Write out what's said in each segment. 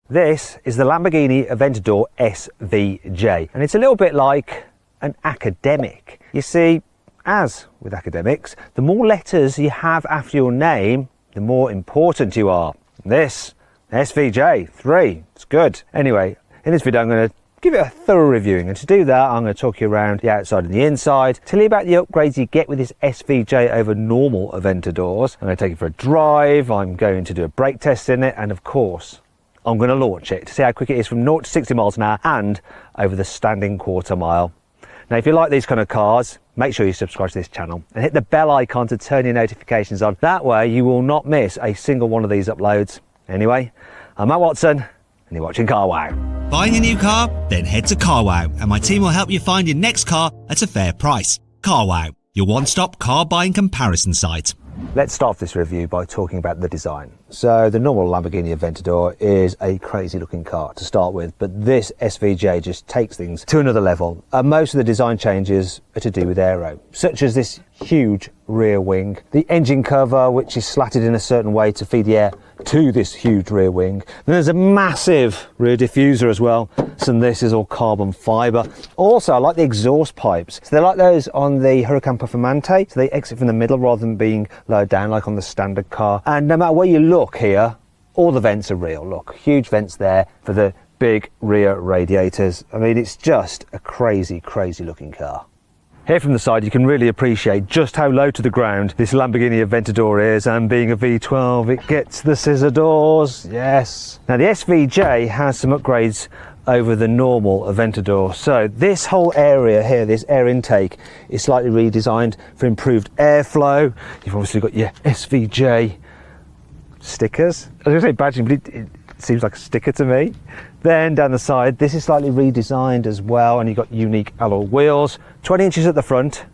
This is the Lamborghini Aventador SVJ, and it's a little bit like an academic. You see, as with academics, the more letters you have after your name, the more important you are. This, SVJ, 3, it's good. Anyway, in this video I'm going to give it a thorough reviewing, and to do that I'm going to talk you around the outside and the inside, tell you about the upgrades you get with this SVJ over normal Aventadors. I'm going to take it for a drive, I'm going to do a brake test in it, and of course I'm going to launch it to see how quick it is from 0 to 60 miles an hour and over the standing quarter mile. Now, if you like these kind of cars, make sure you subscribe to this channel and hit the bell icon to turn your notifications on. That way you will not miss a single one of these uploads. Anyway, I'm Matt Watson and you're watching Carwow. Buying a new car? Then head to Carwow and my team will help you find your next car at a fair price. Carwow, your one-stop car buying comparison site. Let's start this review by talking about the design. So the normal Lamborghini Aventador is a crazy looking car to start with, but this SVJ just takes things to another level. Most of the design changes are to do with aero, such as this huge rear wing, the engine cover which is slatted in a certain way to feed the air to this huge rear wing. Then there's a massive rear diffuser as well, so this is all carbon fibre. Also, I like the exhaust pipes. So they're like those on the Huracan Performante, so they exit from the middle rather than being lowered down like on the standard car. And no matter where you look here, all the vents are real. Look, huge vents there for the big rear radiators. I mean, it's just a crazy, crazy looking car. Here from the side you can really appreciate just how low to the ground this Lamborghini Aventador is, and being a V12 it gets the scissor doors, yes. Now the SVJ has some upgrades over the normal Aventador. So this whole area here, this air intake, is slightly redesigned for improved airflow. You've obviously got your SVJ stickers. I was going to say badging, but it seems like a sticker to me. Then down the side, this is slightly redesigned as well, and you've got unique alloy wheels, 20 inches at the front,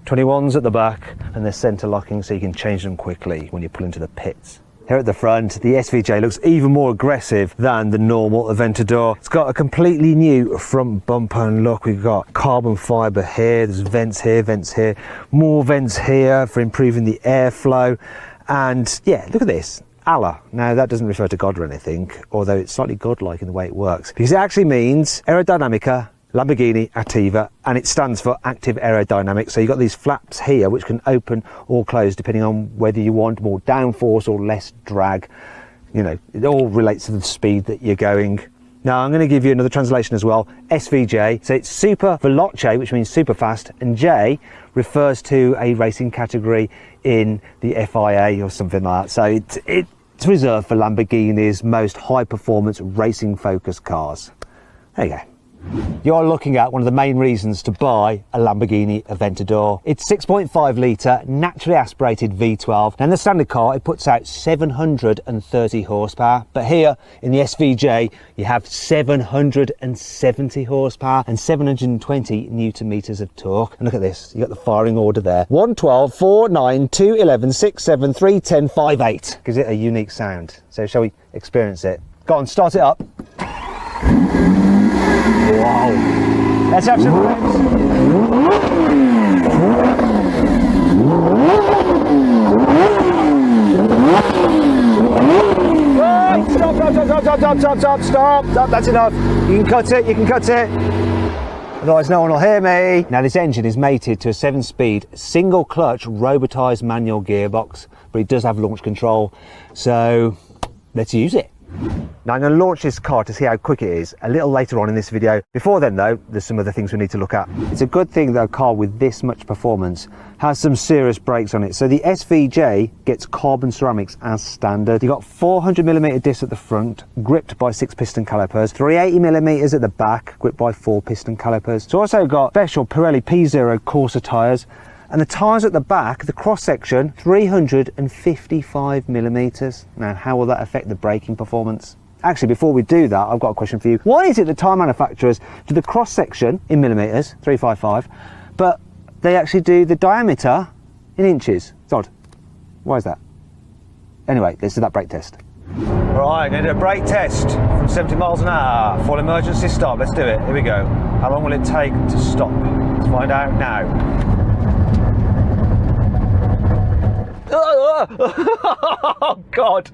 21s at the back, and they're centre locking so you can change them quickly when you pull into the pits. Here at the front, the SVJ looks even more aggressive than the normal Aventador. It's got a completely new front bumper, and look, we've got carbon fibre here, there's vents here, more vents here for improving the airflow. And yeah, look at this. Allah. Now that doesn't refer to God or anything, although it's slightly godlike in the way it works, because it actually means Aerodynamica Lamborghini Attiva, and it stands for active aerodynamics. So you've got these flaps here which can open or close depending on whether you want more downforce or less drag. You know, it all relates to the speed that you're going. Now I'm going to give you another translation as well. SVJ, so it's super veloce, which means super fast, and J refers to a racing category in the FIA or something like that. So it's reserved for Lamborghini's most high performance racing focused cars. There you go. You're looking at one of the main reasons to buy a Lamborghini Aventador. It's 6.5 litre naturally aspirated V12. Now in the standard car it puts out 730 horsepower, but here in the SVJ you have 770 horsepower and 720 newton meters of torque. And look at this, you got the firing order there: 1, 12, 4, 9, 2, 11, 6, 7, 3, 10, 5, 8. Gives it a unique sound. So shall we experience it? Go on, start it up. Wow. Let's have some revs. Right, stop, that's enough. You can cut it, otherwise no one will hear me. Now this engine is mated to a 7-speed single clutch robotised manual gearbox, but it does have launch control, so let's use it. Now I'm going to launch this car to see how quick it is a little later on in this video. Before then though, there's some other things we need to look at. It's a good thing that a car with this much performance has some serious brakes on it. So the SVJ gets carbon ceramics as standard. You've got 400mm discs at the front, gripped by 6 piston calipers, 380mm at the back, gripped by 4 piston calipers. It's also got special Pirelli P0 Corsa tyres, and the tyres at the back, the cross section, 355mm. Now, how will that affect the braking performance? Actually, before we do that, I've got a question for you. Why is it that tyre manufacturers do the cross section in millimetres, 355, but they actually do the diameter in inches? It's odd. Why is that? Anyway, let's do that brake test. Right, going to do a brake test from 70 miles an hour. Full emergency stop. Let's do it. Here we go. How long will it take to stop? Let's find out now. Oh God,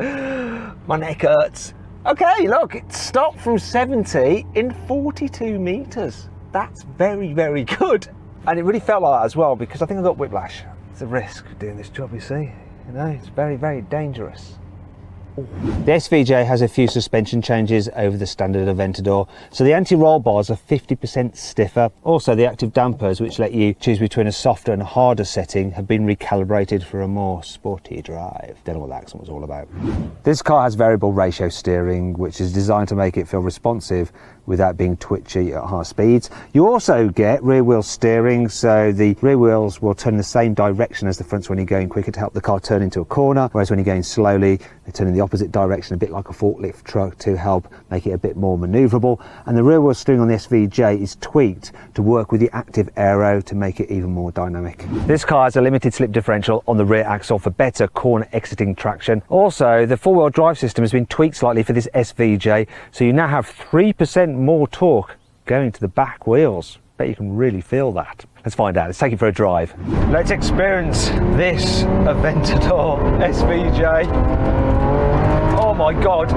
my neck hurts. Okay, look, it stopped from 70 in 42 metres. That's very, very good. And it really felt like that as well, because I think I got whiplash. It's a risk doing this job, you see. You know, it's very, very dangerous. Ooh. The SVJ has a few suspension changes over the standard Aventador. So the anti-roll bars are 50% stiffer. Also, the active dampers, which let you choose between a softer and a harder setting, have been recalibrated for a more sporty drive. Don't know what that accent was all about. This car has variable ratio steering, which is designed to make it feel responsive without being twitchy at high speeds. You also get rear wheel steering, so the rear wheels will turn in the same direction as the fronts when you're going quicker to help the car turn into a corner, whereas when you're going slowly, they turn in the opposite direction, a bit like a forklift truck, to help make it a bit more manoeuvrable. And the rear wheel steering on the SVJ is tweaked to work with the active aero to make it even more dynamic. This car has a limited slip differential on the rear axle for better corner exiting traction. Also, the four-wheel drive system has been tweaked slightly for this SVJ, so you now have 3% more torque going to the back wheels. Bet you can really feel that. Let's find out. Let's take it for a drive. Let's experience this Aventador SVJ. Oh my God.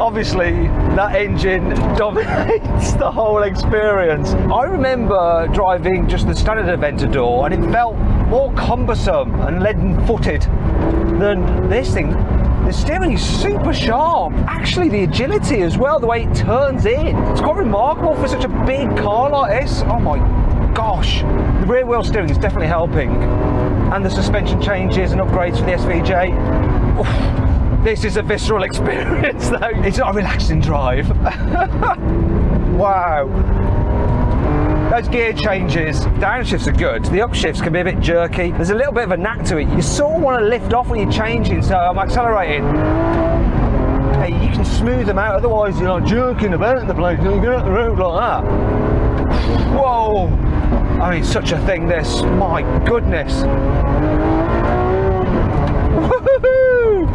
Obviously, that engine dominates the whole experience. I remember driving just the standard Aventador and it felt more cumbersome and leaden-footed than this thing. The steering is super sharp. Actually, the agility as well, the way it turns in. It's quite remarkable for such a big car like this. Oh my gosh. The rear wheel steering is definitely helping. And the suspension changes and upgrades for the SVJ. Oof, this is a visceral experience though. It's not a relaxing drive. Wow. Those gear changes, downshifts are good. The upshifts can be a bit jerky. There's a little bit of a knack to it. You sort of want to lift off when you're changing, so I'm accelerating. Hey, you can smooth them out, otherwise you're like jerking about the place. You get up the road like that. Whoa! I mean, such a thing, this. My goodness. Woohoo!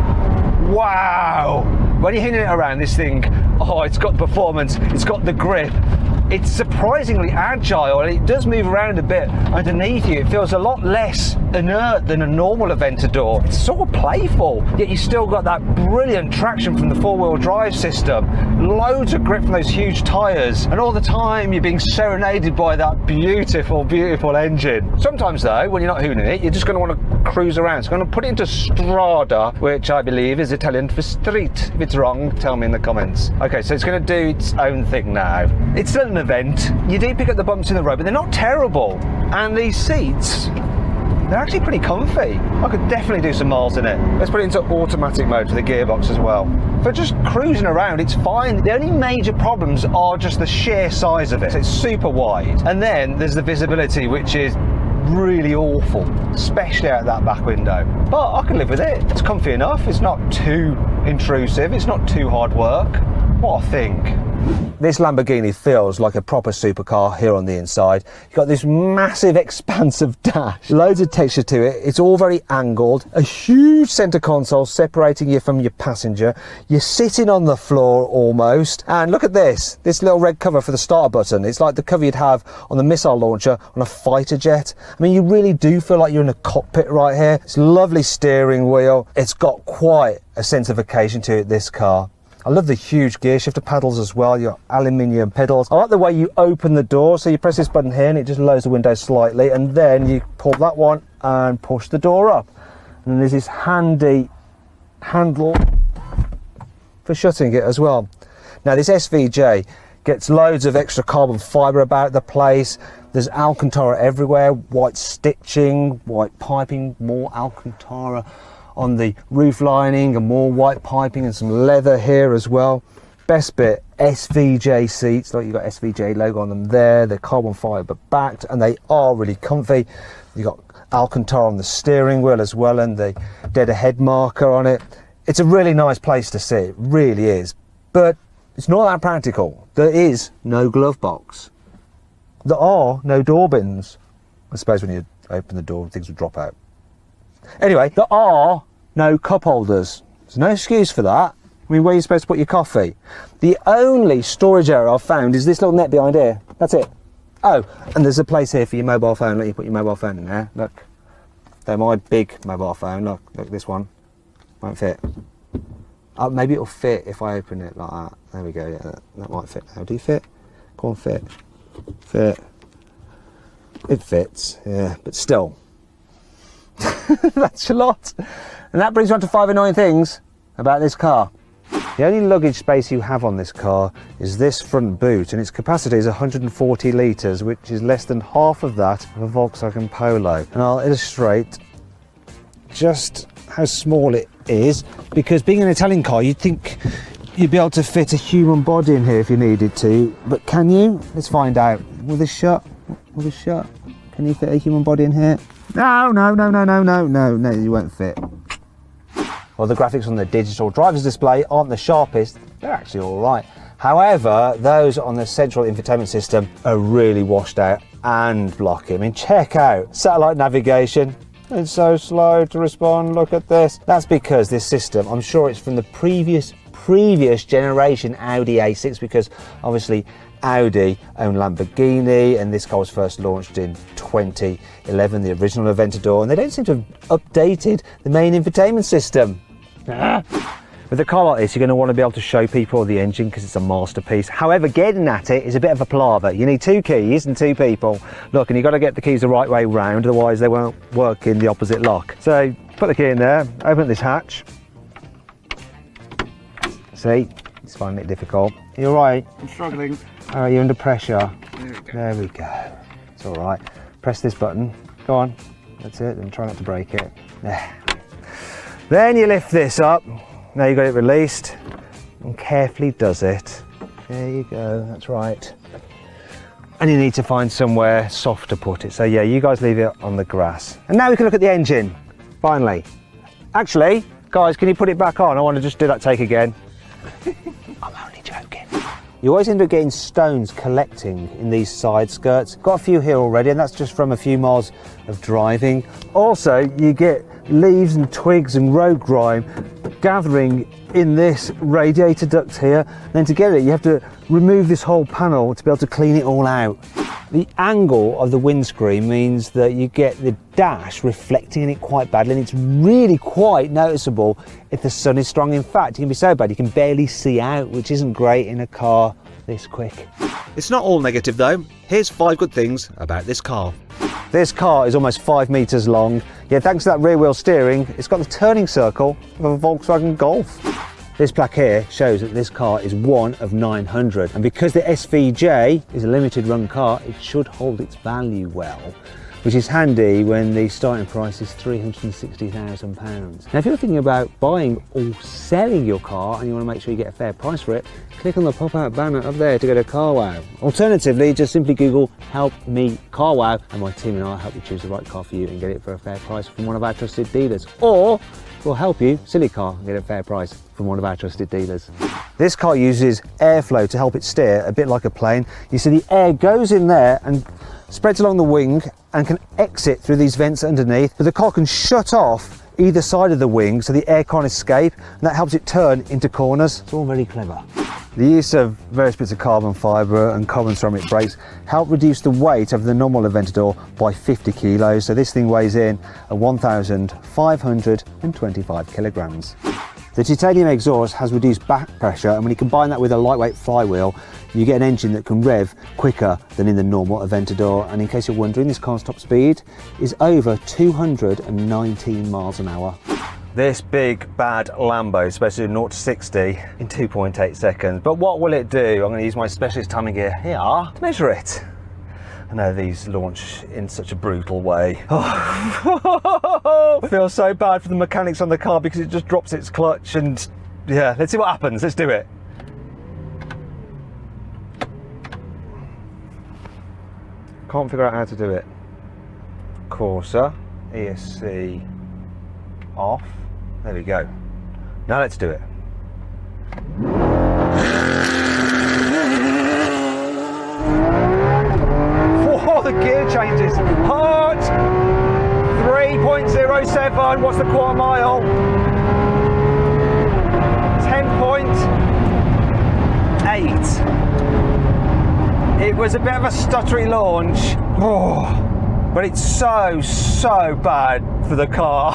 Wow! When you're hitting it around, this thing, oh, it's got the performance, it's got the grip. It's surprisingly agile and it does move around a bit underneath you. It feels a lot less inert than a normal Aventador. It's sort of playful, yet you still got that brilliant traction from the four-wheel drive system. Loads of grip from those huge tyres, and all the time you're being serenaded by that beautiful, beautiful engine. Sometimes though, when you're not hooning it, you're just going to want to cruise around. So I'm going to put it into Strada, which I believe is Italian for street. If it's wrong, tell me in the comments. Okay, so it's going to do its own thing now. It's still an event. You do pick up the bumps in the road, but they're not terrible. And these seats, they're actually pretty comfy. I could definitely do some miles in it. Let's put it into automatic mode for the gearbox as well. For just cruising around, it's fine. The only major problems are just the sheer size of it. It's super wide. And then there's the visibility, which is really awful, especially out that back window. But I can live with it. It's comfy enough. It's not too intrusive. It's not too hard work. What a thing. This Lamborghini feels like a proper supercar here on the inside. You've got this massive expansive dash, loads of texture to it. It's all very angled, a huge center console separating you from your passenger. You're sitting on the floor almost. And look at this little red cover for the start button. It's like the cover you'd have on the missile launcher on a fighter jet. I mean, you really do feel like you're in a cockpit right here. It's a lovely steering wheel. It's got quite a sense of occasion to it, this car. I love the huge gear shifter pedals as well, your aluminium pedals. I like the way you open the door, so you press this button here and it just lowers the window slightly, and then you pull that one and push the door up. And there's this handy handle for shutting it as well. Now this SVJ gets loads of extra carbon fibre about the place. There's Alcantara everywhere, white stitching, white piping, more Alcantara on the roof lining and more white piping and some leather here as well. Best bit, SVJ seats, like you've got SVJ logo on them there. They're carbon fibre backed and they are really comfy. You've got Alcantara on the steering wheel as well and the dead ahead marker on it. It's a really nice place to sit, it really is. But it's not that practical. There is no glove box. There are no door bins. I suppose when you open the door, things will drop out. Anyway, there are no cup holders. There's no excuse for that. I mean, where are you supposed to put your coffee? The only storage area I've found is this little net behind here. That's it. Oh, and there's a place here for your mobile phone. Let you put your mobile phone in there. Look, they're my big mobile phone. Look, this one won't fit. Maybe it'll fit if I open it like that. There we go, yeah, that might fit now. Do you fit? Go on, fit. Fit. It fits, yeah, but still. That's a lot. And that brings me on to 5 annoying things about this car. The only luggage space you have on this car is this front boot, and its capacity is 140 litres, which is less than half of that of a Volkswagen Polo. And I'll illustrate just how small it is, because being an Italian car, you'd think you'd be able to fit a human body in here if you needed to, but can you? Let's find out. Will this shut? Will this shut? Can you fit a human body in here? No, you won't fit. Well, the graphics on the digital driver's display aren't the sharpest, they're actually all right. However, those on the central infotainment system are really washed out and blocky. I mean, check out satellite navigation. It's so slow to respond, look at this. That's because this system, I'm sure it's from the previous generation Audi A6, because obviously Audi owned Lamborghini, and this car was first launched in 2011, the original Aventador, and they don't seem to have updated the main infotainment system. With a car like this, you're going to want to be able to show people the engine because it's a masterpiece. However, getting at it is a bit of a palaver. You need 2 keys and 2 people. Look, and you've got to get the keys the right way round, otherwise they won't work in the opposite lock. So put the key in there, open this hatch. See, it's finding it difficult. Are you all right? I'm struggling. Are you under pressure? There we go. There we go. It's all right. Press this button. Go on. That's it. And try not to break it. There. Then you lift this up. Now you've got it released. And carefully does it. There you go. That's right. And you need to find somewhere soft to put it. So yeah, you guys leave it on the grass. And now we can look at the engine. Finally. Actually, guys, can you put it back on? I want to just do that take again. I'm only joking. You always end up getting stones collecting in these side skirts. Got a few here already, and that's just from a few miles of driving. Also, you get leaves and twigs and road grime gathering in this radiator duct here. And then to get it, you have to remove this whole panel to be able to clean it all out. The angle of the windscreen means that you get the dash reflecting in it quite badly, and it's really quite noticeable if the sun is strong. In fact, it can be so bad you can barely see out, which isn't great in a car this quick. It's not all negative though. Here's 5 good things about this car. This car is almost 5 meters long. Yeah, thanks to that rear wheel steering, it's got the turning circle of a Volkswagen Golf. This plaque here shows that this car is one of 900, and because the SVJ is a limited run car, it should hold its value well, which is handy when the starting price is £360,000. Now if you're thinking about buying or selling your car and you want to make sure you get a fair price for it, click on the pop-out banner up there to go to Carwow. Alternatively, just simply Google "Help Me Carwow" and my team and I will help you choose the right car for you and get it for a fair price from one of our trusted dealers. Or we'll help you, silly car, get a fair price from one of our trusted dealers. This car uses airflow to help it steer, a bit like a plane. You see the air goes in there and spreads along the wing and can exit through these vents underneath, but the car can shut off either side of the wing so the air can't escape, and that helps it turn into corners. It's all very clever. The use of various bits of carbon fibre and carbon ceramic brakes help reduce the weight of the normal Aventador by 50 kilos, so this thing weighs in at 1,525 kilograms. The titanium exhaust has reduced back pressure, and when you combine that with a lightweight flywheel, you get an engine that can rev quicker than in the normal Aventador. And in case you're wondering, this car's top speed is over 219 miles an hour. This big bad Lambo is supposed to do 0 to 60 in 2.8 seconds, but what will it do? I'm going to use my specialist timing gear here to measure it. I know these launch in such a brutal way. Oh, I feel so bad for the mechanics on the car because it just drops its clutch, and yeah, let's see what happens. Let's do it. Can't figure out how to do it. Corsa, ESC off. There we go. Now let's do it. Whoa, the gear changes. Hard. 3.07. What's the quarter mile? 10.8. It was a bit of a stuttery launch. Oh, but it's so bad for the car.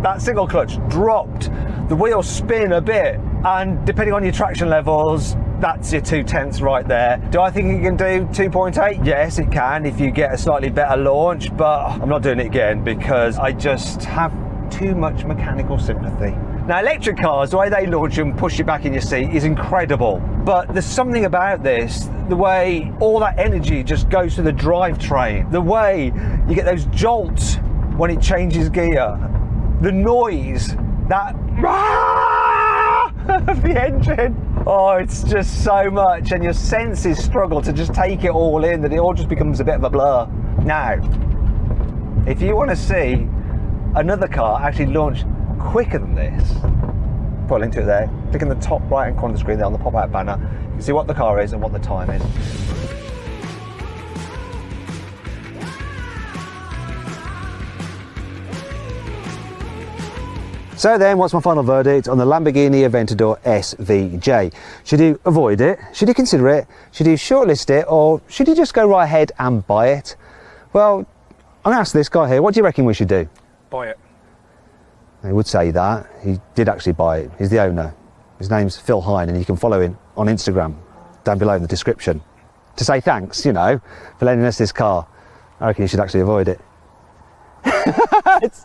That single clutch dropped the wheels spin a bit, and depending on your traction levels, that's your 2/10 right there. Do I think it can do 2.8? Yes, it can if you get a slightly better launch, but I'm not doing it again because I just have too much mechanical sympathy. Now, electric cars, the way they launch and push you back in your seat is incredible, but there's something about this, the way all that energy just goes to the drivetrain, the way you get those jolts when it changes gear, the noise, that of the engine. Oh, it's just so much, and your senses struggle to just take it all in, that it all just becomes a bit of a blur. Now, if you want to see another car actually launch quicker than this, put a link to it there. Click in the top right hand corner of the screen there on the pop-out banner. You can see what the car is and what the time is. So then, what's my final verdict on the Lamborghini Aventador SVJ? Should you avoid it? Should you consider it? Should you shortlist it? Or should you just go right ahead and buy it? Well, I'm going to ask this guy here, what do you reckon we should do? Buy it. He would say that. He did actually buy it. He's the owner. His name's Phil Hine, and you can follow him on Instagram down below in the description to say thanks, you know, for lending us this car. I reckon you should actually avoid it.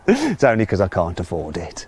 It's only because I can't afford it.